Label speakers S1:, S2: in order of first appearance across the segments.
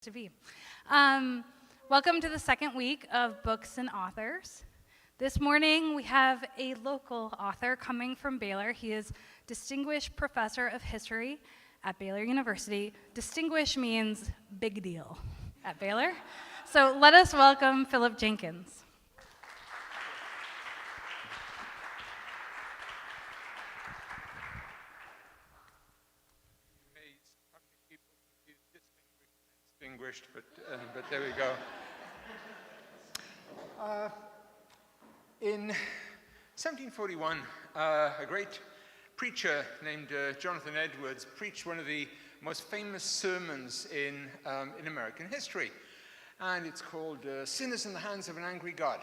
S1: to be. Welcome to the second week of Books and Authors. This morning we have a local author coming from Baylor. He is Distinguished Professor of History at Baylor University. Distinguished means big deal at Baylor. So let us welcome Philip Jenkins.
S2: But there we go. In 1741, a great preacher named Jonathan Edwards preached one of the most famous sermons in American history. And it's called Sinners in the Hands of an Angry God.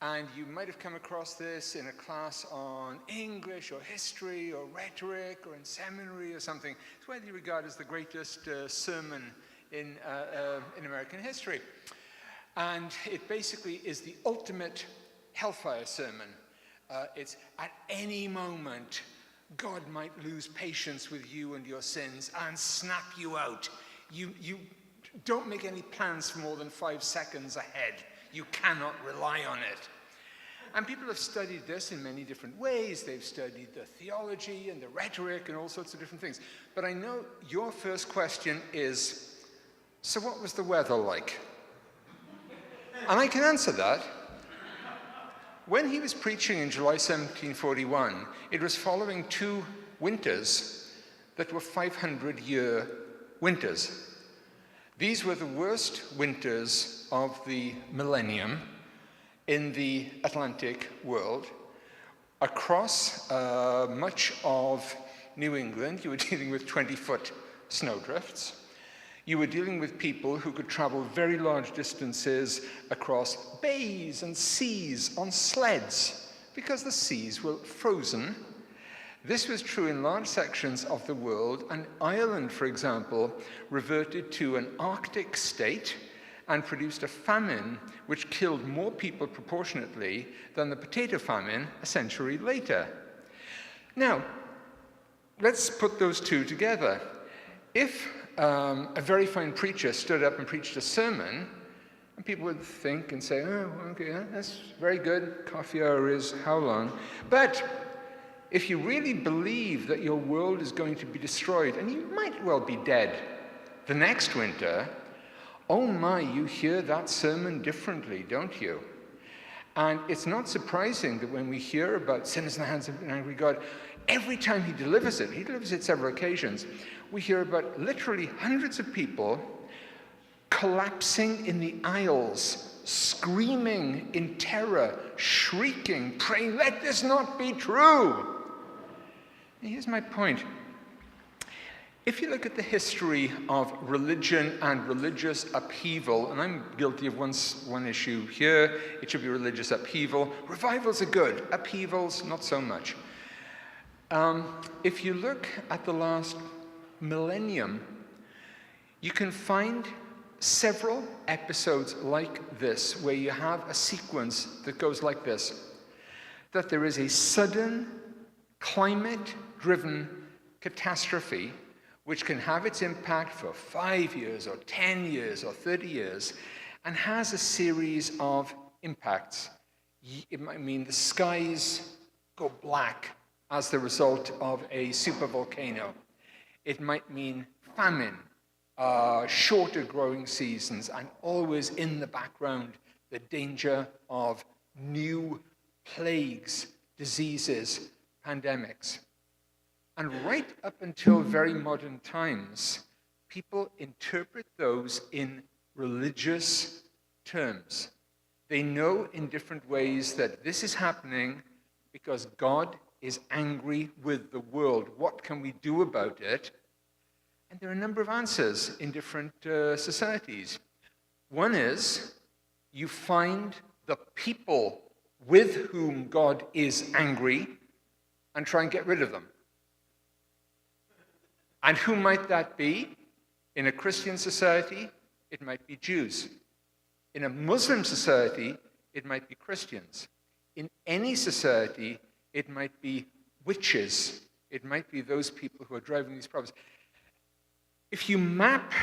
S2: And you might have come across this in a class on English or history or rhetoric or in seminary or something. It's widely regarded as the greatest sermon in American history. And it basically is the ultimate Hellfire sermon. It's at any moment, God might lose patience with you and your sins and snap you out. You don't make any plans for more than 5 seconds ahead. You cannot rely on it. And people have studied this in many different ways. They've studied the theology and the rhetoric and all sorts of different things. But I know your first question is, so what was the weather like? And I can answer that. When he was preaching in July 1741, it was following 2 winters that were 500-year winters. These were the worst winters of the Millennium in the Atlantic world. Across much of New England, you were dealing with 20-foot snowdrifts. You were dealing with people who could travel very large distances across bays and seas on sleds because the seas were frozen. This was true in large sections of the world, and Ireland, for example, reverted to an Arctic state and produced a famine which killed more people proportionately than the potato famine a century later. Now, let's put those two together. If a very fine preacher stood up and preached a sermon, and people would think and say, oh, okay, that's very good. Coffee hour is how long? But if you really believe that your world is going to be destroyed, and you might well be dead the next winter, oh my, you hear that sermon differently, don't you? And it's not surprising that when we hear about sinners in the hands of an angry God, every time he delivers it several occasions, we hear about literally hundreds of people collapsing in the aisles, screaming in terror, shrieking, praying, let this not be true. And here's my point. If you look at the history of religion and religious upheaval, and I'm guilty of one issue here, it should be religious upheaval. Revivals are good, upheavals, not so much. If you look at the last millennium, you can find several episodes like this, where you have a sequence that goes like this, that there is a sudden climate-driven catastrophe which can have its impact for 5 years or 10 years or 30 years and has a series of impacts. It might mean the skies go black as the result of a supervolcano. It might mean famine, shorter growing seasons, and always in the background, the danger of new plagues, diseases, pandemics. And right up until very modern times, people interpret those in religious terms. They know in different ways that this is happening because God is angry with the world. What can we do about it? And there are a number of answers in different societies. One is you find the people with whom God is angry and try and get rid of them. And who might that be? In a Christian society, it might be Jews. In a Muslim society, it might be Christians. In any society, it might be witches. It might be those people who are driving these problems. If you map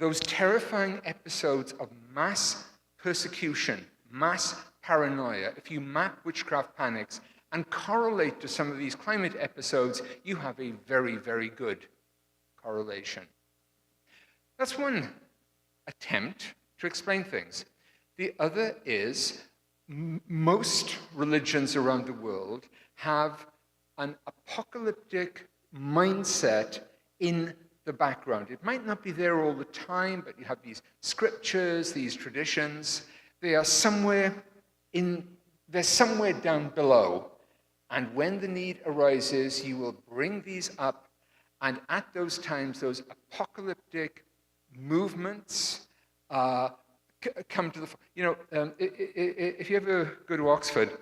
S2: those terrifying episodes of mass persecution, mass paranoia, if you map witchcraft panics and correlate to some of these climate episodes, you have a very, very good correlation. That's one attempt to explain things. The other is most religions around the world have an apocalyptic mindset in the background. It might not be there all the time, but you have these scriptures, these traditions. They are somewhere down below. And when the need arises, you will bring these up. And at those times, those apocalyptic movements come to the... if you ever go to Oxford,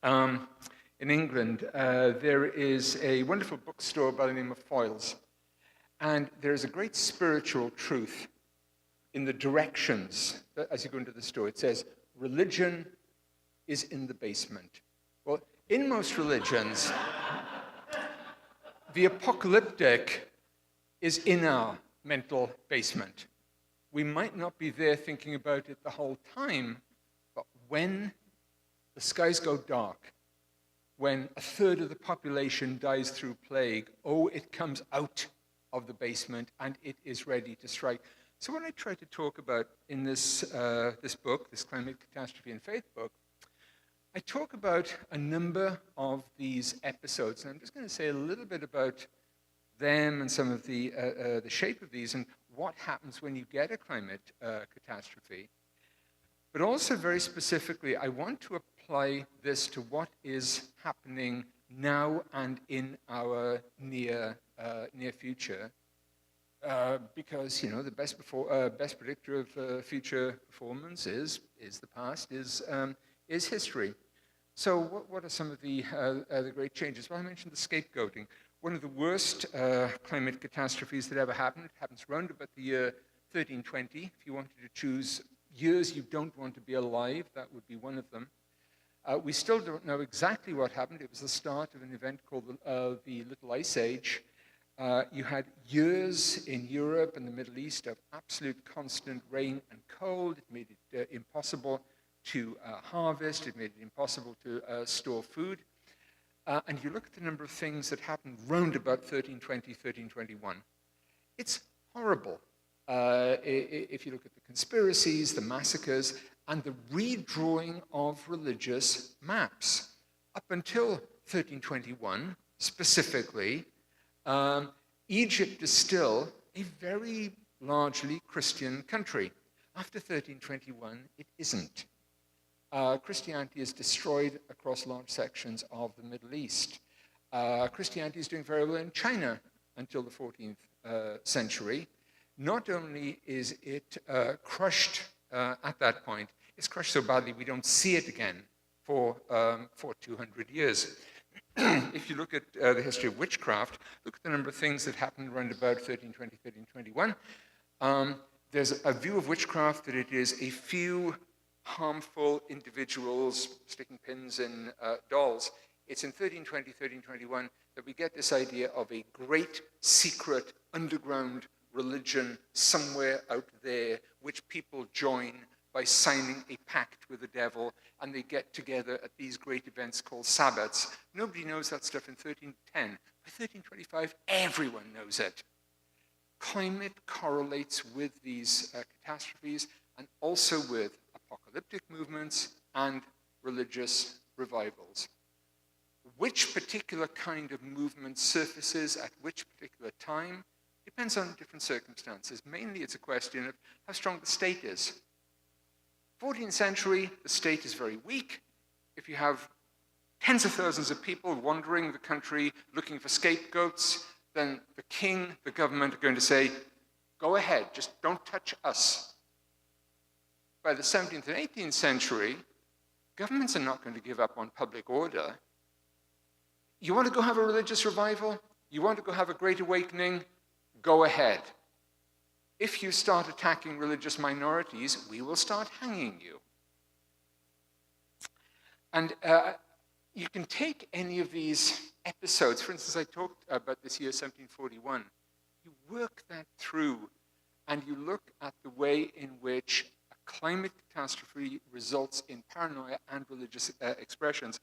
S2: in England, there is a wonderful bookstore by the name of Foyle's. And there's a great spiritual truth in the directions as you go into the store. It says, religion is in the basement. Well, in most religions, the apocalyptic is in our mental basement. We might not be there thinking about it the whole time, but when the skies go dark, when a third of the population dies through plague, it comes out of the basement and it is ready to strike. So what I try to talk about in this book, this Climate, Catastrophe, and Faith book, I talk about a number of these episodes, and I'm just going to say a little bit about them and some of the shape of these and what happens when you get a climate catastrophe. But also very specifically, I want to apply this to what is happening now and in our near future, because the best predictor of future performance is the past, is history. So what are some of the great changes? Well, I mentioned the scapegoating. One of the worst climate catastrophes that ever happened happens around about the year 1320. If you wanted to choose years you don't want to be alive, that would be one of them. We still don't know exactly what happened. It was the start of an event called the Little Ice Age. You had years in Europe and the Middle East of absolute constant rain and cold. It made it impossible to harvest. It made it impossible to store food. And you look at the number of things that happened round about 1320, 1321. It's horrible. If you look at the conspiracies, the massacres, and the redrawing of religious maps. Up until 1321, specifically, Egypt is still a very largely Christian country. After 1321, it isn't. Christianity is destroyed across large sections of the Middle East. Christianity is doing very well in China until the 14th century. Not only is it crushed at that point, it's crushed so badly we don't see it again for 200 years. If you look at the history of witchcraft, look at the number of things that happened around about 1320, 1321. There's a view of witchcraft that it is a few harmful individuals sticking pins in dolls. It's in 1320, 1321 that we get this idea of a great secret underground religion somewhere out there, which people join by signing a pact with the devil, and they get together at these great events called Sabbats. Nobody knows that stuff in 1310. By 1325, everyone knows it. Climate correlates with these catastrophes and also with apocalyptic movements and religious revivals. Which particular kind of movement surfaces at which particular time depends on different circumstances. Mainly it's a question of how strong the state is. 14th century, the state is very weak. If you have tens of thousands of people wandering the country looking for scapegoats, then the king, the government are going to say, go ahead, just don't touch us. By the 17th and 18th century, governments are not going to give up on public order. You want to go have a religious revival? You want to go have a great awakening? Go ahead. If you start attacking religious minorities, we will start hanging you. And you can take any of these episodes. For instance, I talked about this year, 1741. You work that through and you look at the way in which a climate catastrophe results in paranoia and religious expressions.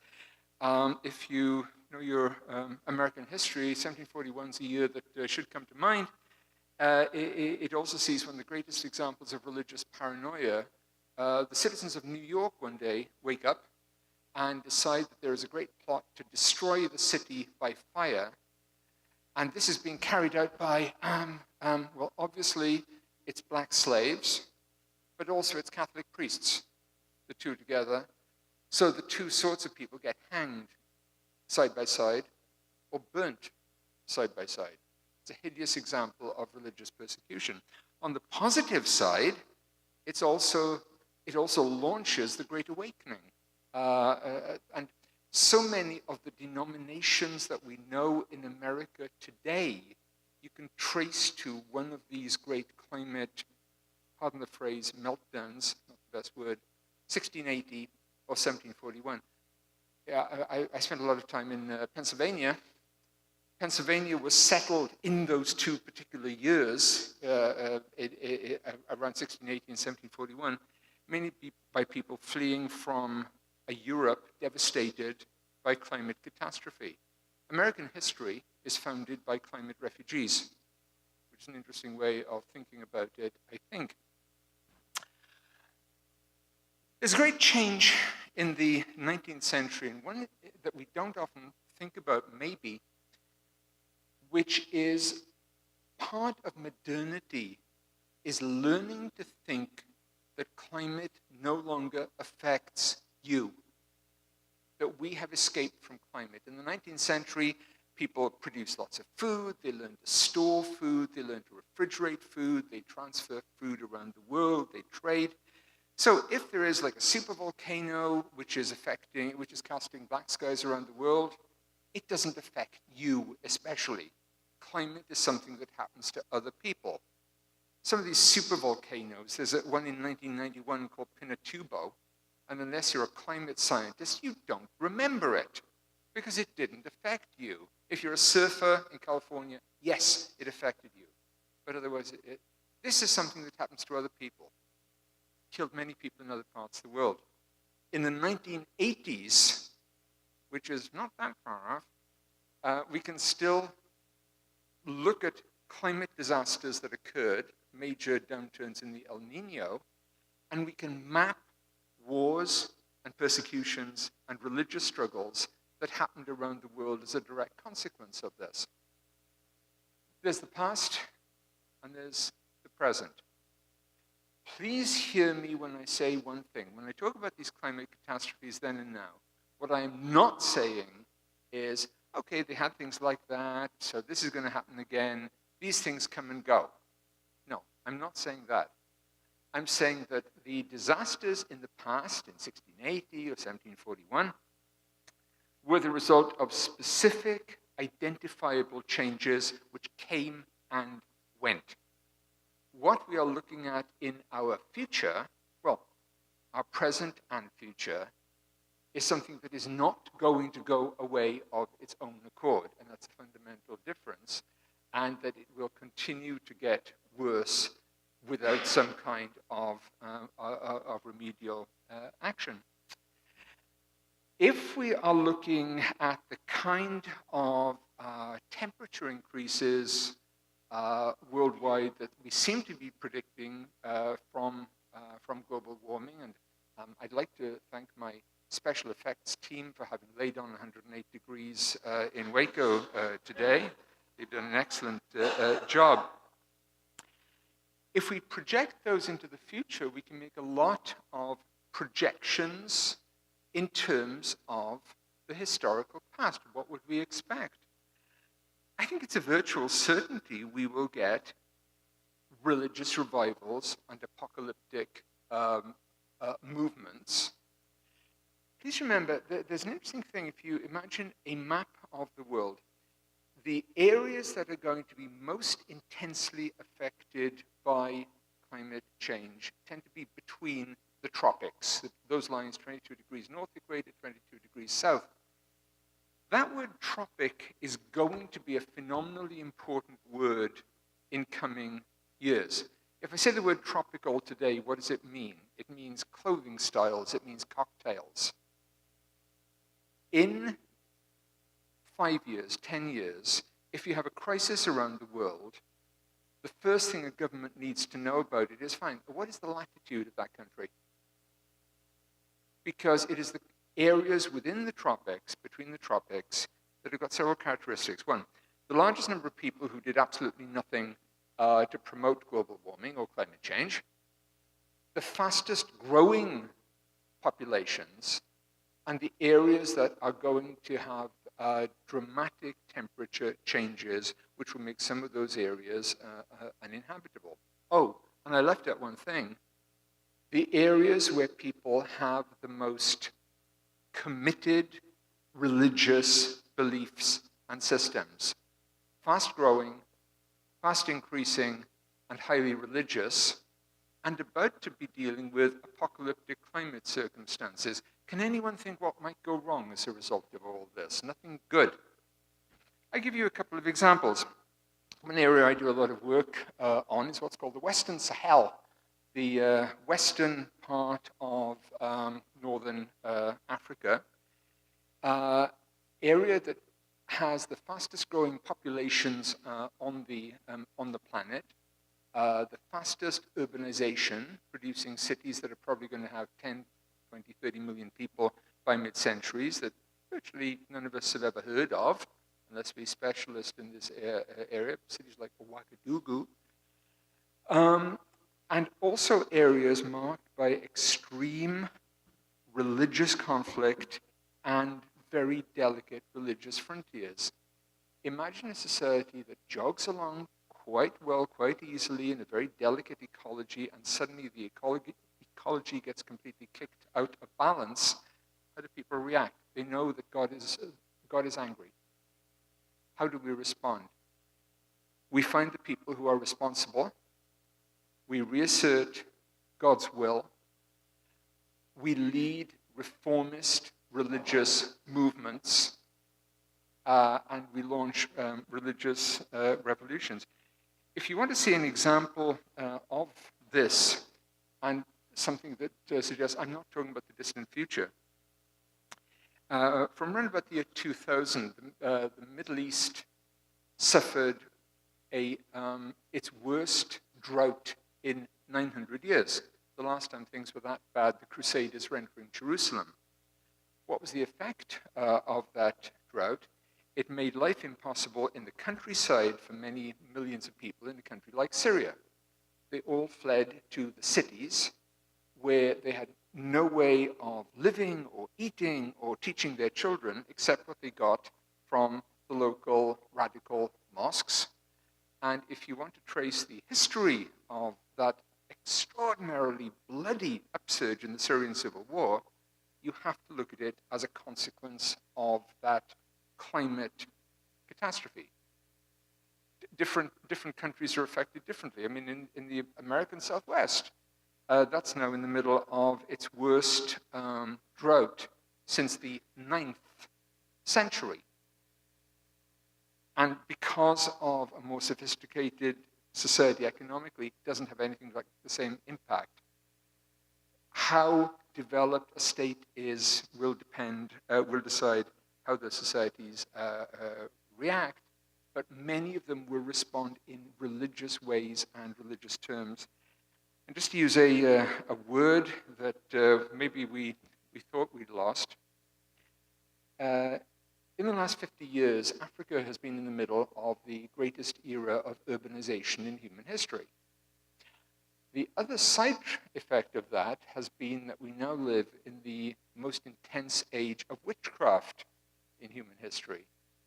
S2: If you know your American history, 1741 is a year that should come to mind. It also sees one of the greatest examples of religious paranoia. The citizens of New York one day wake up and decide that there is a great plot to destroy the city by fire. And this is being carried out by, well, obviously, it's black slaves, but also it's Catholic priests, the two together. So the two sorts of people get hanged side by side or burnt side by side. It's a hideous example of religious persecution. On the positive side, it also launches the Great Awakening. And so many of the denominations that we know in America today, you can trace to one of these great climate, pardon the phrase, meltdowns, not the best word, 1680 or 1741. Yeah, I spent a lot of time in Pennsylvania. Pennsylvania was settled in those two particular years, around 1680 and 1741, mainly by people fleeing from a Europe devastated by climate catastrophe. American history is founded by climate refugees, which is an interesting way of thinking about it, I think. There's a great change in the 19th century, and one that we don't often think about, maybe, which is part of modernity, is learning to think that climate no longer affects you, that we have escaped from climate. In the 19th century, people produced lots of food, they learned to store food, they learned to refrigerate food, they transfer food around the world, they trade. So if there is like a supervolcano which is casting black skies around the world, it doesn't affect you especially. Climate is something that happens to other people. Some of these supervolcanoes, there's one in 1991 called Pinatubo, and unless you're a climate scientist, you don't remember it because it didn't affect you. If you're a surfer in California, yes, it affected you. But otherwise, this is something that happens to other people. Killed many people in other parts of the world. In the 1980s, which is not that far off, we can still look at climate disasters that occurred, major downturns in the El Nino, and we can map wars and persecutions and religious struggles that happened around the world as a direct consequence of this. There's the past and there's the present. Please hear me when I say one thing. When I talk about these climate catastrophes then and now, what I am not saying is, okay, they had things like that, so this is going to happen again. These things come and go. No, I'm not saying that. I'm saying that the disasters in the past, in 1680 or 1741, were the result of specific, identifiable changes which came and went. What we are looking at in our future, well, our present and future, is something that is not going to go away of its own accord, and that's a fundamental difference, and that it will continue to get worse without some kind of remedial action. If we are looking at the kind of temperature increases worldwide that we seem to be predicting from global warming, and I'd like to thank my special effects team for having laid on 108 degrees in Waco today. They've done an excellent job. If we project those into the future, we can make a lot of projections in terms of the historical past. What would we expect? I think it's a virtual certainty we will get religious revivals and apocalyptic movements. Please remember, there's an interesting thing. If you imagine a map of the world, the areas that are going to be most intensely affected by climate change tend to be between the tropics. Those lines, 22 degrees north equator, 22 degrees south. That word tropic is going to be a phenomenally important word in coming years. If I say the word tropical today, what does it mean? It means clothing styles, it means cocktails. In 5 years, 10 years, if you have a crisis around the world, the first thing a government needs to know about it is, fine, what is the latitude of that country? Because it is the areas within the tropics, between the tropics, that have got several characteristics. One, the largest number of people who did absolutely nothing to promote global warming or climate change, the fastest growing populations, and the areas that are going to have dramatic temperature changes, which will make some of those areas uninhabitable. Oh, and I left out one thing. The areas where people have the most committed religious beliefs and systems, fast-growing, fast-increasing, and highly religious, and about to be dealing with apocalyptic climate circumstances. Can anyone think what might go wrong as a result of all this? Nothing good. I give you a couple of examples. One area I do a lot of work on is what's called the Western Sahel, the western part of northern Africa, area that has the fastest growing populations on the planet, the fastest urbanization, producing cities that are probably going to have 10, 20, 30 million people by mid-centuries that virtually none of us have ever heard of, unless we're specialists in this area, cities like Ouagadougou. And also areas marked by extreme religious conflict and very delicate religious frontiers. Imagine a society that jogs along quite well, quite easily in a very delicate ecology, and suddenly the ecology gets completely kicked out of balance. How do people react? They know that God is angry. How do we respond? We find the people who are responsible. We reassert God's will. We lead reformist religious movements, and we launch religious revolutions. If you want to see an example of this, and something that suggests I'm not talking about the distant future, from around about the year 2000, the Middle East suffered its worst drought in 900 years. The last time things were that bad, the Crusaders were entering Jerusalem. What was the effect of that drought? It made life impossible in the countryside for many millions of people in a country like Syria. They all fled to the cities where they had no way of living or eating or teaching their children except what they got from the local radical mosques. And if you want to trace the history of that extraordinarily bloody upsurge in the Syrian civil war, you have to look at it as a consequence of that climate catastrophe. Different countries are affected differently. I mean, in the American Southwest, that's now in the middle of its worst drought since the 9th century. And because of a more sophisticated society economically, it doesn't have anything like the same impact. How developed a state is will decide how the societies react, but many of them will respond in religious ways and religious terms. And just to use a word that maybe we thought we'd lost, in the last 50 years, Africa has been in the middle of the greatest era of urbanization in human history. The other side effect of that has been that we now live in the most intense age of witchcraft in human history,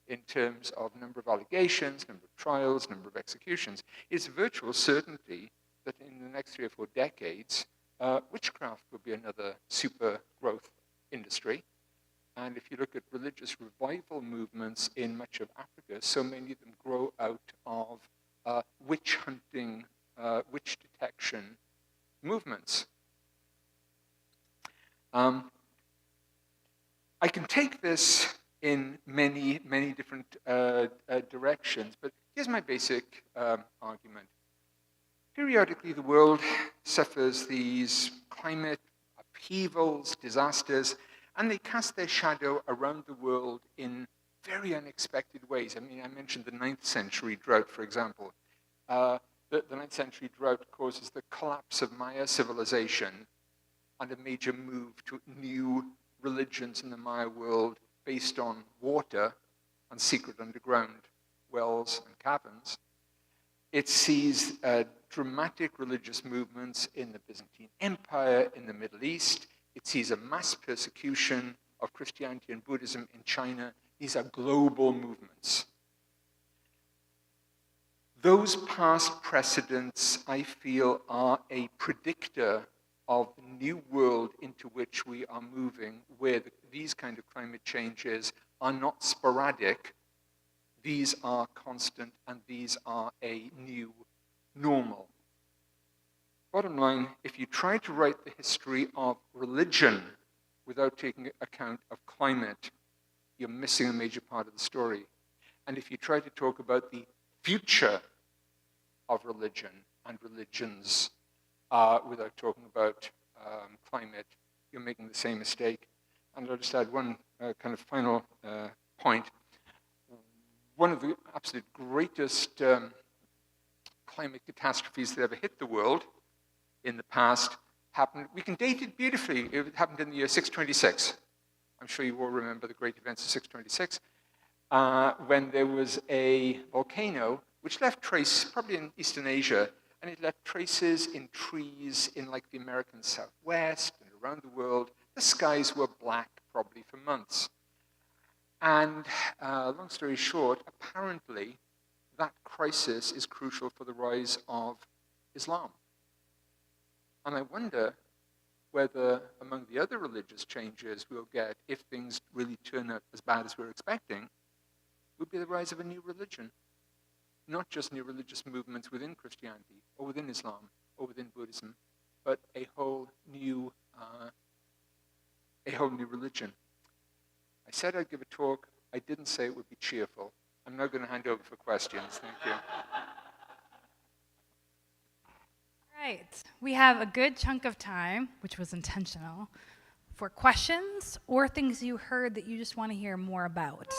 S2: in terms of number of allegations, number of trials, number of executions. It's a virtual certainty that in the next 3 or 4 decades, witchcraft will be another super growth industry. And if you look at religious revival movements in much of Africa, so many of them grow out of witch hunting, witch detection movements. I can take this in many, many different directions, but here's my basic argument. periodically the world suffers these climate upheavals, disasters, and they cast their shadow around the world in very unexpected ways. I mean, I mentioned the 9th century drought, for example. The 9th century drought causes the collapse of Maya civilization and a major move to new religions in the Maya world based on water and secret underground wells and caverns. It sees dramatic religious movements in the Byzantine Empire, in the Middle East. It sees a mass persecution of Christianity and Buddhism in China. These are global movements. Those past precedents, I feel, are a predictor of the new world into which we are moving, where these kind of climate changes are not sporadic. These are constant, and these are a new normal. Bottom line, if you try to write the history of religion without taking account of climate, you're missing a major part of the story. And if you try to talk about the future of religion and religions without talking about climate, you're making the same mistake. And I'll just add one kind of final point. One of the absolute greatest climate catastrophes that ever hit the world in the past happened, we can date it beautifully, it happened in the year 626. I'm sure you all remember the great events of 626, when there was a volcano which left traces, probably in Eastern Asia, and it left traces in trees in like the American Southwest and around the world. The skies were black probably for months. And long story short, apparently that crisis is crucial for the rise of Islam. And I wonder whether among the other religious changes we'll get, if things really turn out as bad as we're expecting, would be the rise of a new religion. Not just new religious movements within Christianity or within Islam or within Buddhism, but a whole new religion. I said I'd give a talk. I didn't say it would be cheerful. I'm now going to hand over for questions. Thank you.
S1: Right. We have a good chunk of time, which was intentional, for questions or things you heard that you just want to hear more about.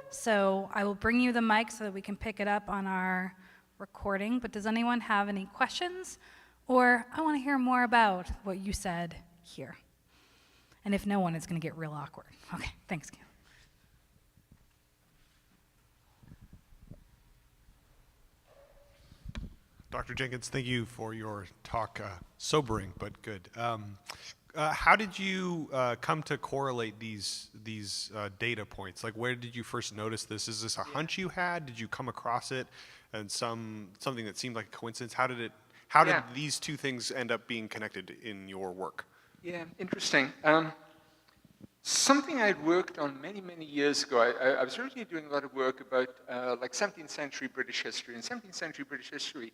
S1: So I will bring you the mic so that we can pick it up on our recording. But does anyone have any questions? Or I want to hear more about what you said here. And if no one, it's going to get real awkward. Okay, thanks, Kim.
S3: Dr. Jenkins, thank you for your talk. Sobering, but good. How did you come to correlate these data points? Like, where did you first notice this? Is this a hunch you had? Did you come across it and something that seemed like a coincidence? How did these two things end up being connected in your work?
S2: Yeah, interesting. Something I'd worked on many, many years ago. I was originally doing a lot of work about like 17th century British history. In 17th century British history,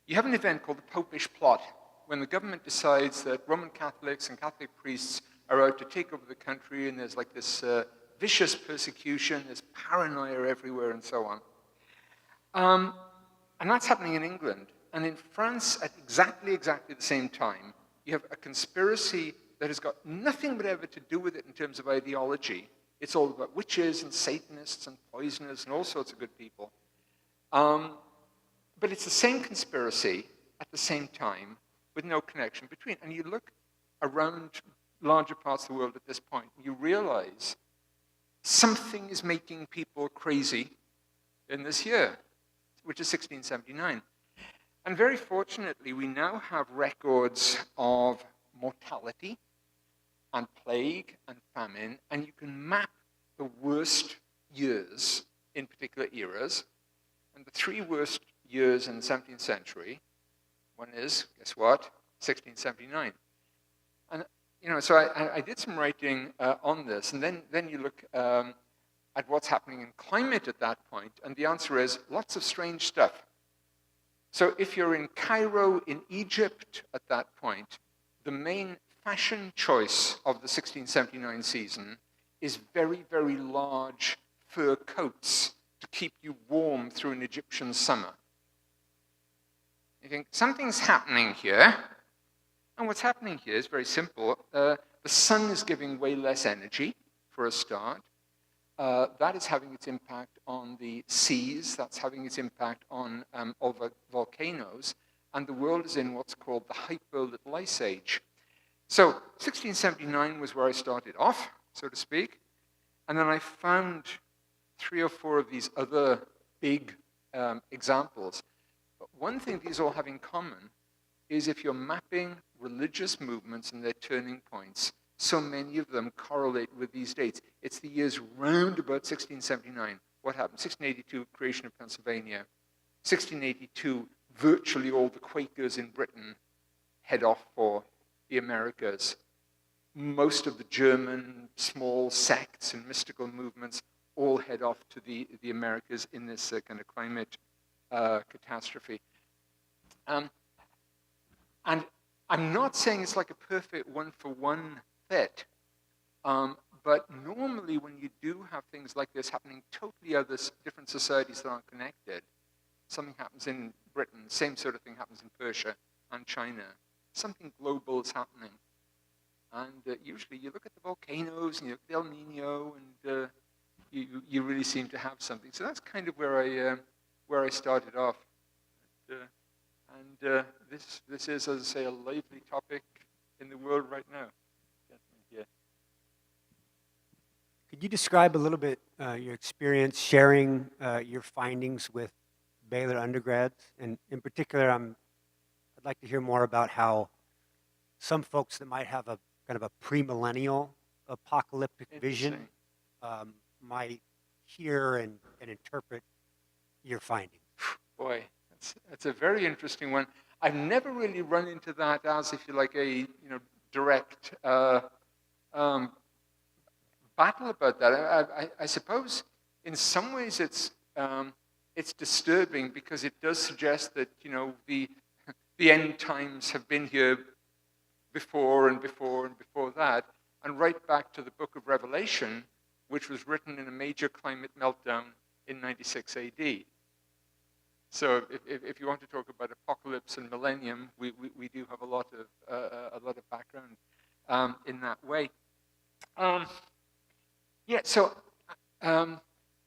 S2: you have an event called the Popish Plot, when the government decides that Roman Catholics and Catholic priests are out to take over the country, and there's like this vicious persecution, there's paranoia everywhere, and so on. And that's happening in England. And in France, at exactly the same time, you have a conspiracy that has got nothing whatever to do with it in terms of ideology. It's all about witches and Satanists and poisoners and all sorts of good people. But it's the same conspiracy at the same time with no connection between. And you look around larger parts of the world at this point, and you realize something is making people crazy in this year, which is 1679. And very fortunately, we now have records of mortality and plague and famine, and you can map the worst years in particular eras. And the three worst years in the 17th century, one is, guess what, 1679. And, so I did some writing on this, and then you look at what's happening in climate at that point, and the answer is lots of strange stuff. So if you're in Cairo, in Egypt at that point, the main fashion choice of the 1679 season is very, very large fur coats to keep you warm through an Egyptian summer. You think, something's happening here. And what's happening here is very simple. The sun is giving way less energy, for a start. That is having its impact on the seas. That's having its impact on all the volcanoes. And the world is in what's called the hyper-little ice age. So 1679 was where I started off, so to speak. And then I found 3 or 4 of these other big examples. But one thing these all have in common is if you're mapping religious movements and their turning points, so many of them correlate with these dates. It's the years round about 1679. What happened? 1682, creation of Pennsylvania. 1682, virtually all the Quakers in Britain head off for the Americas. Most of the German small sects and mystical movements all head off to the Americas in this kind of climate catastrophe. And I'm not saying it's like a perfect one-for-one fit, but normally when you do have things like this happening totally other different societies that aren't connected, something happens in Britain, same sort of thing happens in Persia and China. Something global is happening. And usually you look at the volcanoes and you look at El Nino and you really seem to have something. So that's kind of where I started off. This is, as I say, a lively topic in the world right now. Yeah.
S4: Could you describe a little bit your experience sharing your findings with Baylor undergrads? And in particular, I'd like to hear more about how some folks that might have a kind of a pre-millennial apocalyptic vision might hear and interpret your findings.
S2: Boy, that's a very interesting one. I've never really run into that as, if you like, a direct battle about that. I suppose in some ways it's disturbing because it does suggest that the end times have been here before and before and before that, and right back to the book of Revelation, which was written in a major climate meltdown in 96 AD. So if you want to talk about apocalypse and millennium, we do have a lot of background in that way.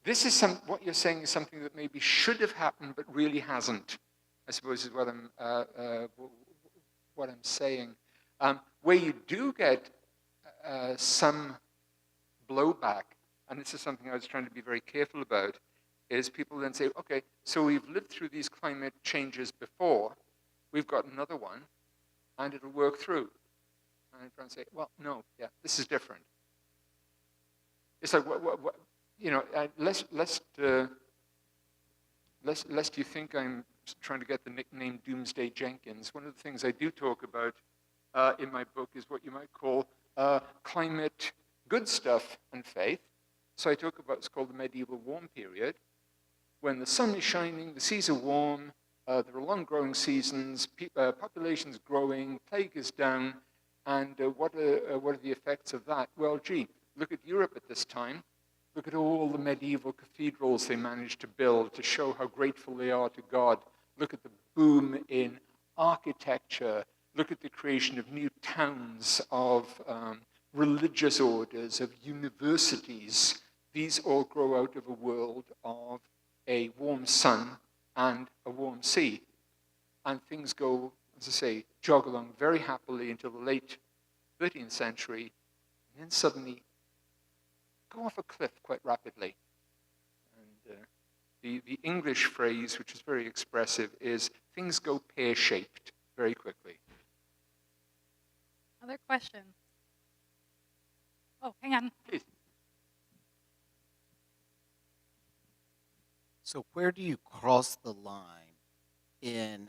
S2: This is what you're saying is something that maybe should have happened but really hasn't, I suppose is what I'm saying. Where you do get some blowback, and this is something I was trying to be very careful about, is people then say, okay, so we've lived through these climate changes before, we've got another one, and it'll work through. And I'm trying to say, well, no, yeah, this is different. It's like, lest you think I'm trying to get the nickname Doomsday Jenkins, one of the things I do talk about in my book is what you might call climate good stuff and faith. So I talk about what's called the medieval warm period, when the sun is shining, the seas are warm, there are long growing seasons, population's growing, plague is down, and what are the effects of that? Well, gee, look at Europe at this time. Look at all the medieval cathedrals they managed to build to show how grateful they are to God. Look at the boom in architecture. Look at the creation of new towns, of religious orders, of universities. These all grow out of a world of a warm sun and a warm sea. And things go, as I say, jog along very happily until the late 13th century, and then suddenly go off a cliff quite rapidly. And the English phrase, which is very expressive, is things go pear-shaped very quickly.
S1: Other questions? Oh, hang on.
S2: Please.
S5: So where do you cross the line in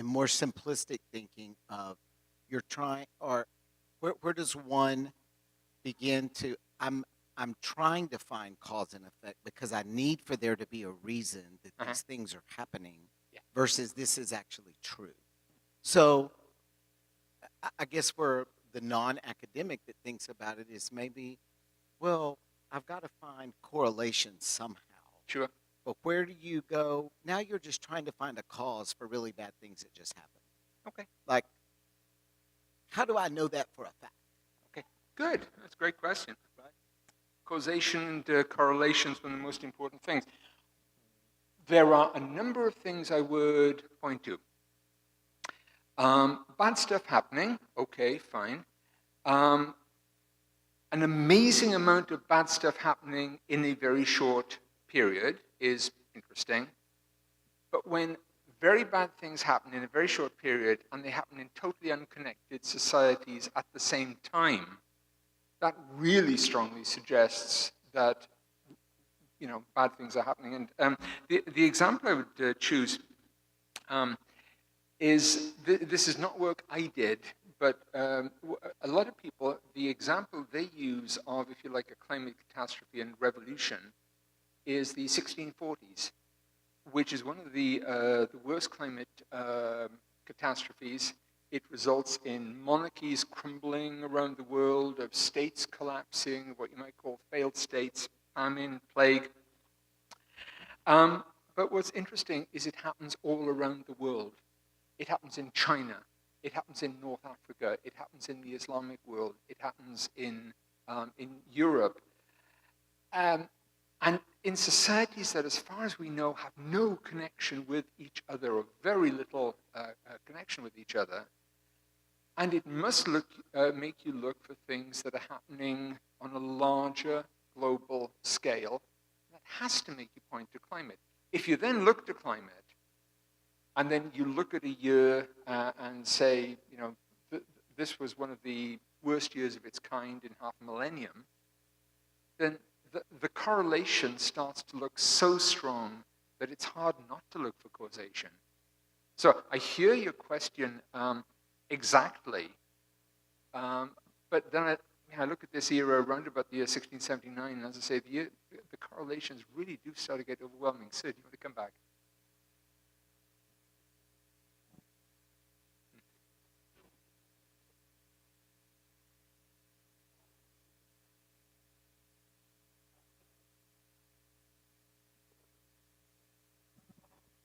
S5: more simplistic thinking of you're trying, or where does one begin to, I'm trying to find cause and effect because I need for there to be a reason that these things are happening versus this is actually true. So I guess where the non-academic that thinks about it is maybe, well, I've got to find correlation somehow.
S2: Sure.
S5: but where do you go? Now you're just trying to find a cause for really bad things that just happen.
S2: Okay.
S5: Like, how do I know that for a fact?
S2: Okay. Good. That's a great question.
S5: Right?
S2: Causation and correlation is one of the most important things. There are a number of things I would point to. Bad stuff happening, okay, fine. An amazing amount of bad stuff happening in a very short period is interesting. But when very bad things happen in a very short period and they happen in totally unconnected societies at the same time, that really strongly suggests that bad things are happening. And the example I would choose is this is not work I did, but a lot of people, the example they use of, if you like, a climate catastrophe and revolution is the 1640s, which is one of the worst climate catastrophes. It results in monarchies crumbling around the world, of states collapsing, what you might call failed states, famine, plague. But what's interesting is it happens all around the world. It happens in China. It happens in North Africa. It happens in the Islamic world. It happens in Europe. And in societies that, as far as we know, have no connection with each other, or very little connection with each other. And it must make you look for things that are happening on a larger global scale. That has to make you point to climate. If you then look to climate, and then you look at a year and say, this was one of the worst years of its kind in half a millennium, then the correlation starts to look so strong that it's hard not to look for causation. So I hear your question exactly, but then I look at this era around about the year 1679, and as I say, the correlations really do start to get overwhelming. Sid, you want to come back?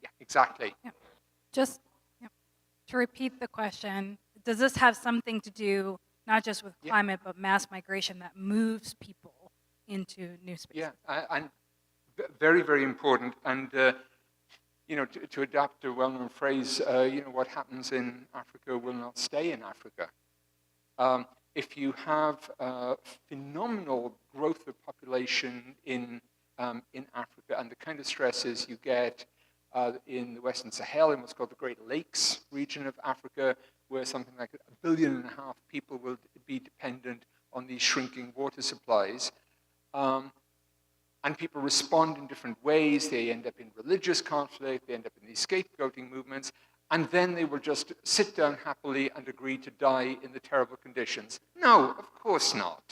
S2: Yeah, exactly.
S1: Yeah. Just to repeat the question, does this have something to do not just with climate, but mass migration that moves people into new spaces?
S2: Yeah, and very, very important. And to adapt a well-known phrase, what happens in Africa will not stay in Africa. If you have phenomenal growth of population in Africa and the kind of stresses you get in the Western Sahel, in what's called the Great Lakes region of Africa, where something like 1.5 billion people will be dependent on these shrinking water supplies. And people respond in different ways. They end up in religious conflict, they end up in these scapegoating movements, and then they will just sit down happily and agree to die in the terrible conditions. No, of course not.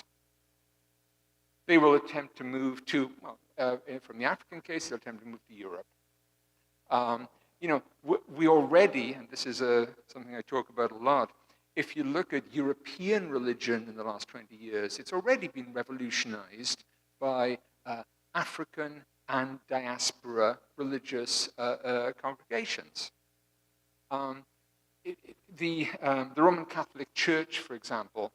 S2: They will attempt to move to, from the African case, they'll attempt to move to Europe. We already, and this is something I talk about a lot, if you look at European religion in the last 20 years, it's already been revolutionized by African and diaspora religious congregations. The Roman Catholic Church, for example,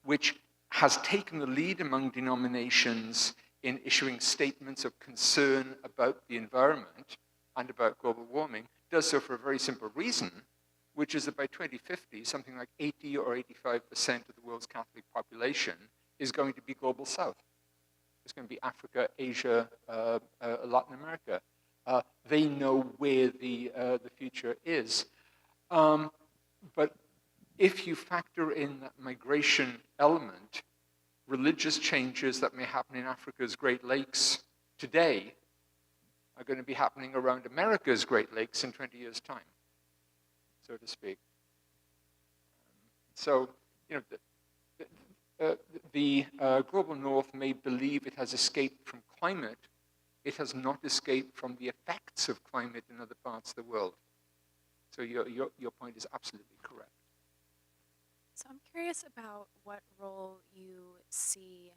S2: which has taken the lead among denominations in issuing statements of concern about the environment and about global warming, does so for a very simple reason, which is that by 2050, something like 80 or 85% of the world's Catholic population is going to be global south. It's going to be Africa, Asia, Latin America. They know where the future is. But if you factor in that migration element, religious changes that may happen in Africa's Great Lakes today are going to be happening around America's Great Lakes in 20 years' time, so to speak. So, the global north may believe it has escaped from climate. It has not escaped from the effects of climate in other parts of the world. So your point is absolutely correct.
S6: So I'm curious about what role you see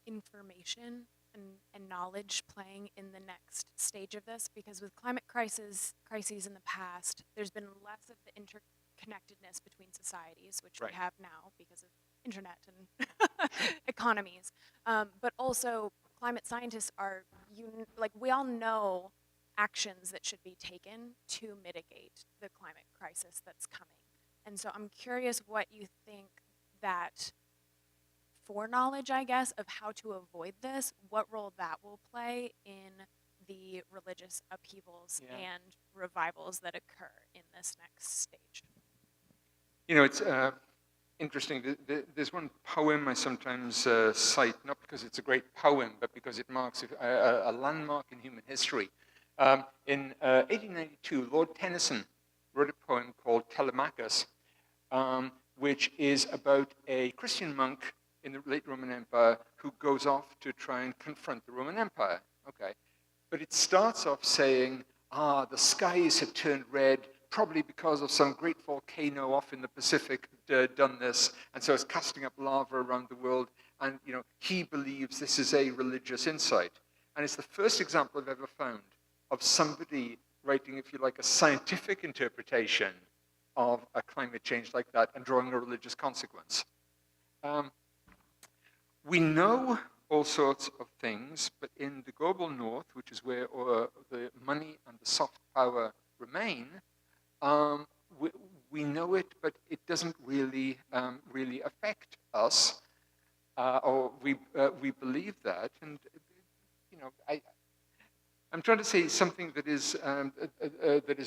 S6: information and knowledge playing in the next stage of this? Because with climate crises in the past, there's been less of the interconnectedness between societies, which
S2: Right.
S6: we have now because of internet and economies. But also, climate scientists are, like, we all know actions that should be taken to mitigate the climate crisis that's coming. And so I'm curious what you think that foreknowledge, I guess, of how to avoid this, what role that will play in the religious upheavals
S2: Yeah.
S6: and revivals that occur in this next stage.
S2: You know, it's interesting. There's one poem I sometimes cite, not because it's a great poem, but because it marks a landmark in human history. In 1892, Lord Tennyson wrote a poem called Telemachus, which is about a Christian monk in the late Roman Empire who goes off to try and confront the Roman Empire. Okay, but it starts off saying, the skies have turned red, probably because of some great volcano off in the Pacific done this, and so it's casting up lava around the world, and you know, he believes this is a religious insight. And it's the first example I've ever found of somebody writing, if you like, a scientific interpretation of a climate change like that and drawing a religious consequence. We know all sorts of things, but in the global north, which is where the money and the soft power remain, we know it, but it doesn't really affect us, or we believe that. And you know, I'm trying to say something that is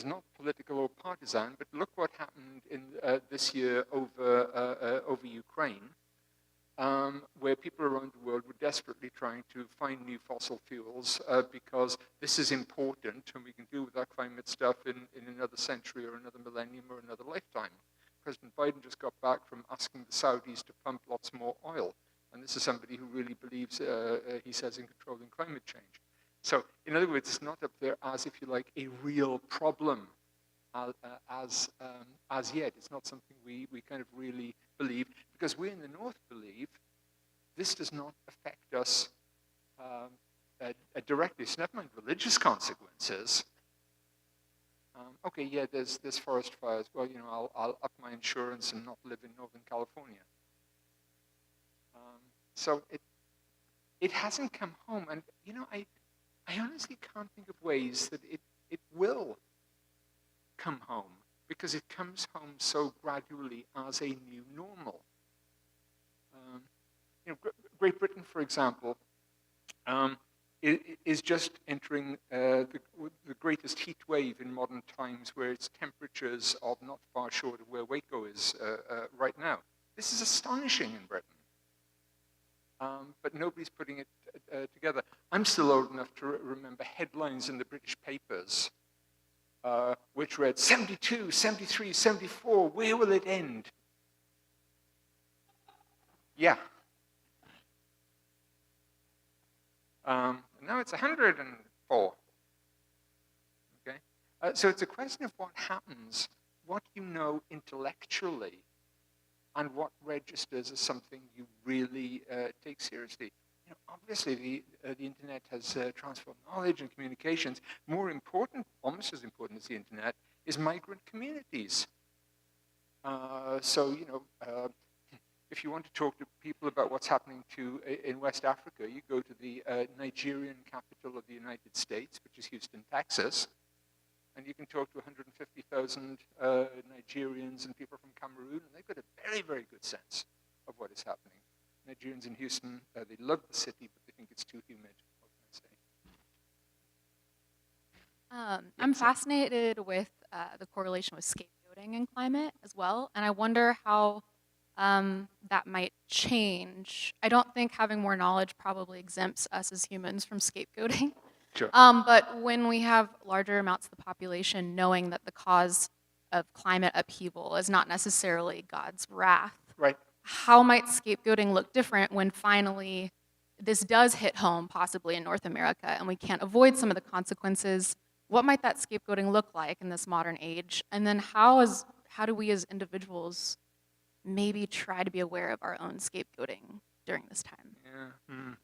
S2: not political or partisan, but look what happened in this year over Ukraine. Where people around the world were desperately trying to find new fossil fuels because this is important and we can deal with our climate stuff in another century or another millennium or another lifetime. President Biden just got back from asking the Saudis to pump lots more oil. And this is somebody who really believes, he says, in controlling climate change. So, in other words, it's not up there as, if you like, a real problem as yet. It's not something we kind of really believe, because we in the North believe this does not affect us directly. So never mind religious consequences. Okay, yeah, there's forest fires. Well, you know, I'll up my insurance and not live in Northern California. So it hasn't come home, and you know, I honestly can't think of ways that it will come home, because it comes home so gradually as a new normal. You know, Great Britain, for example, is just entering the greatest heat wave in modern times, where its temperatures are not far short of where Waco is right now. This is astonishing in Britain. But nobody's putting it together. I'm still old enough to remember headlines in the British papers which read 72, 73, 74, where will it end? Yeah. Now it's 104. Okay? So it's a question of what happens, what you know intellectually, and what registers as something you really take seriously. You know, obviously, the internet has transformed knowledge and communications. More important, almost as important as the internet, is migrant communities. So, you know, if you want to talk to people about what's happening in West Africa, you go to the Nigerian capital of the United States, which is Houston, Texas, and you can talk to 150,000 Nigerians and people from Cameroon, and they've got a very, very good sense of what is happening. Nigerians in Houston, they love the city, but they think it's too humid. What can I say?
S7: I'm fascinated with the correlation with scapegoating and climate as well, and I wonder how that might change. I don't think having more knowledge probably exempts us as humans from scapegoating.
S2: Sure.
S7: But when we have larger amounts of the population knowing that the cause of climate upheaval is not necessarily God's wrath,
S2: Right.
S7: how might scapegoating look different when finally this does hit home, possibly in North America, and we can't avoid some of the consequences? What might that scapegoating look like in this modern age? And then how do we as individuals maybe try to be aware of our own scapegoating during this time?
S2: Yeah.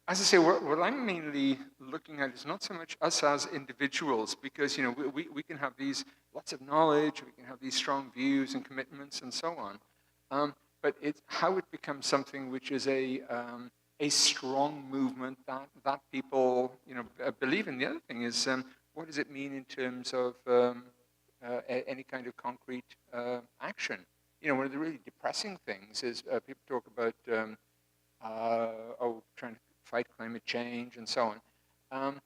S2: As I say, what I'm mainly looking at is not so much us as individuals, because we can have these lots of knowledge, we can have these strong views and commitments and so on, but it's how it becomes something which is a strong movement that people believe in. The other thing is, what does it mean in terms of any kind of concrete action? One of the really depressing things is people talk about trying to fight climate change and so on.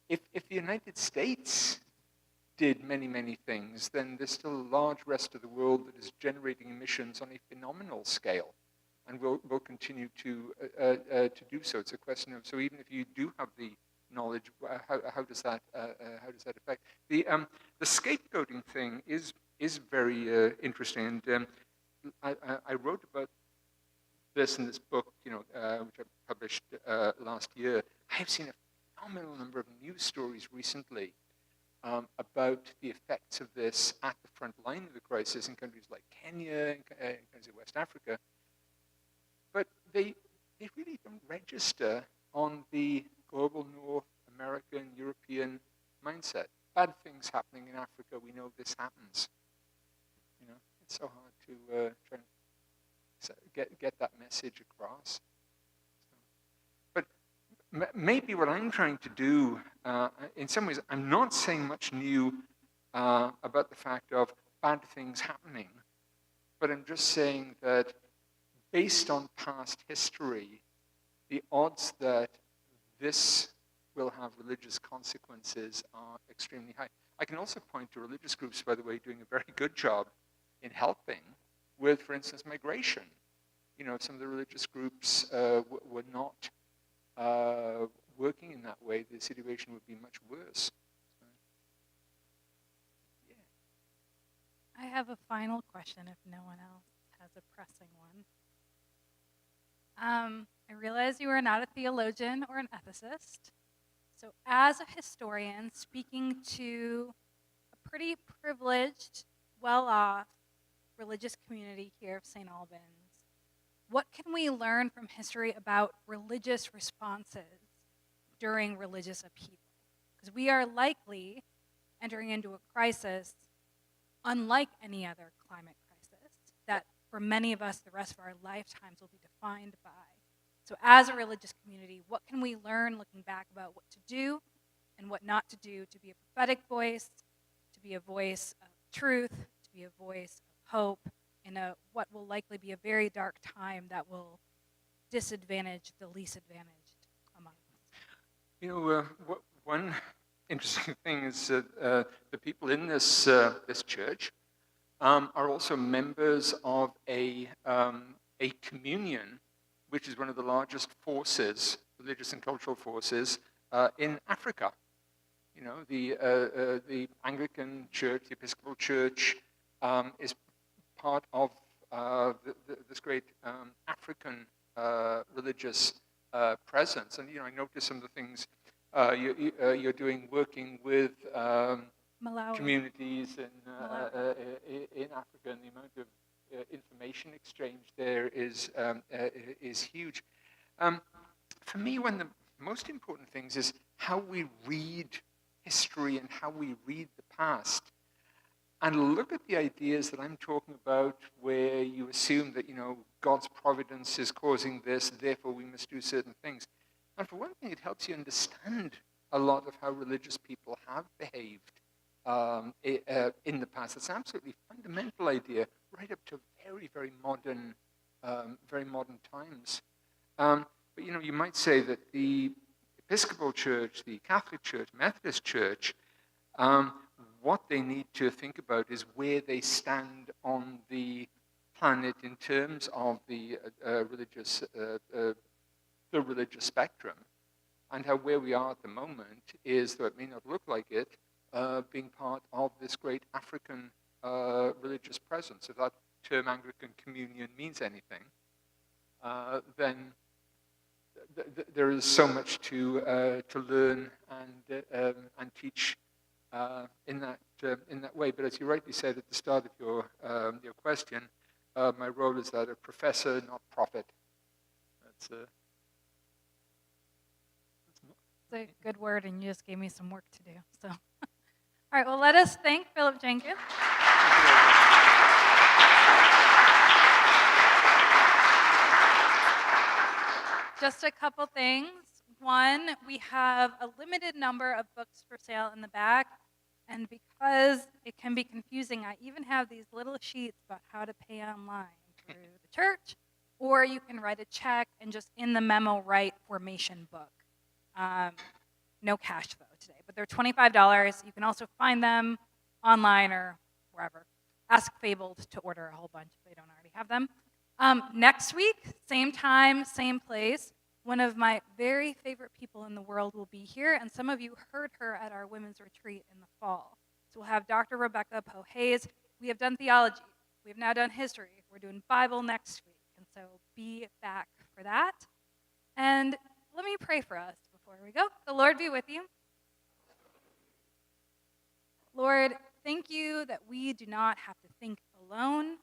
S2: If the United States did many things, then there's still a large rest of the world that is generating emissions on a phenomenal scale, and will continue to do so. It's a question of, so even if you do have the knowledge, how does that affect the scapegoating thing is very interesting, and I wrote about this in this book, which I published last year. I have seen a phenomenal number of news stories recently about the effects of this at the front line of the crisis in countries like Kenya, in countries of West Africa. But they really don't register on the global North American, European mindset. Bad things happening in Africa, we know this happens. It's so hard to try and get that message across. But maybe what I'm trying to do, in some ways, I'm not saying much new about the fact of bad things happening, but I'm just saying that based on past history, the odds that this will have religious consequences are extremely high. I can also point to religious groups, by the way, doing a very good job in helping with, for instance, migration. If some of the religious groups were not working in that way, the situation would be much worse. Yeah.
S1: I have a final question if no one else has a pressing one. I realize you are not a theologian or an ethicist. So as a historian speaking to a pretty privileged, well-off religious community here of St. Albans, what can we learn from history about religious responses during religious upheaval? Because we are likely entering into a crisis unlike any other climate crisis that for many of us the rest of our lifetimes will be defined by. So as a religious community, what can we learn looking back about what to do and what not to do to be a prophetic voice, to be a voice of truth, to be a voice of hope in what will likely be a very dark time that will disadvantage the least advantaged among us?
S2: One interesting thing is that the people in this church are also members of a communion, which is one of the largest forces, religious and cultural forces, in Africa. The Anglican Church, the Episcopal Church, is part of this great African religious presence. And I noticed some of the things you're doing, working with communities in Africa, and the amount of information exchange there is huge. For me, one of the most important things is how we read history and how we read the past, and look at the ideas that I'm talking about, where you assume that God's providence is causing this, therefore we must do certain things. And for one thing, it helps you understand a lot of how religious people have behaved in the past. It's an absolutely fundamental idea, right up to very modern times. But you might say that the Episcopal Church, the Catholic Church, Methodist Church, what they need to think about is where they stand on the planet in terms of the religious spectrum, and how where we are at the moment is, though it may not look like it, being part of this great African religious presence. If that term Anglican communion means anything, then there is so much to learn and teach in that way. But as you rightly said at the start of your question, my role is that of professor, not prophet. It's
S1: It's a good word, and you just gave me some work to do. So, all right, well, let us thank Philip Jenkins. Just a couple things. One, we have a limited number of books for sale in the back, and because it can be confusing, I even have these little sheets about how to pay online through the church, or you can write a check and just in the memo write formation book. No cash, though, today, but they're $25. You can also find them online or wherever. Ask Fabled to order a whole bunch if they don't already have them. Next week, same time, same place, one of my very favorite people in the world will be here, and some of you heard her at our women's retreat in the fall. So we'll have Dr. Rebecca Poe Hayes. We have done theology. We've now done history. We're doing Bible next week, and so be back for that. And let me pray for us before we go. The Lord be with you. Lord, thank you that we do not have to think alone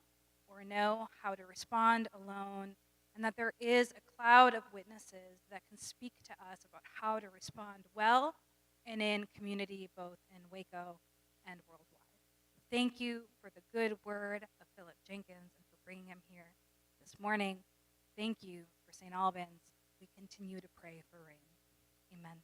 S1: or know how to respond alone, and that there is a cloud of witnesses that can speak to us about how to respond well and in community, both in Waco and worldwide. Thank you for the good word of Philip Jenkins and for bringing him here this morning. Thank you for St. Albans. We continue to pray for rain. Amen.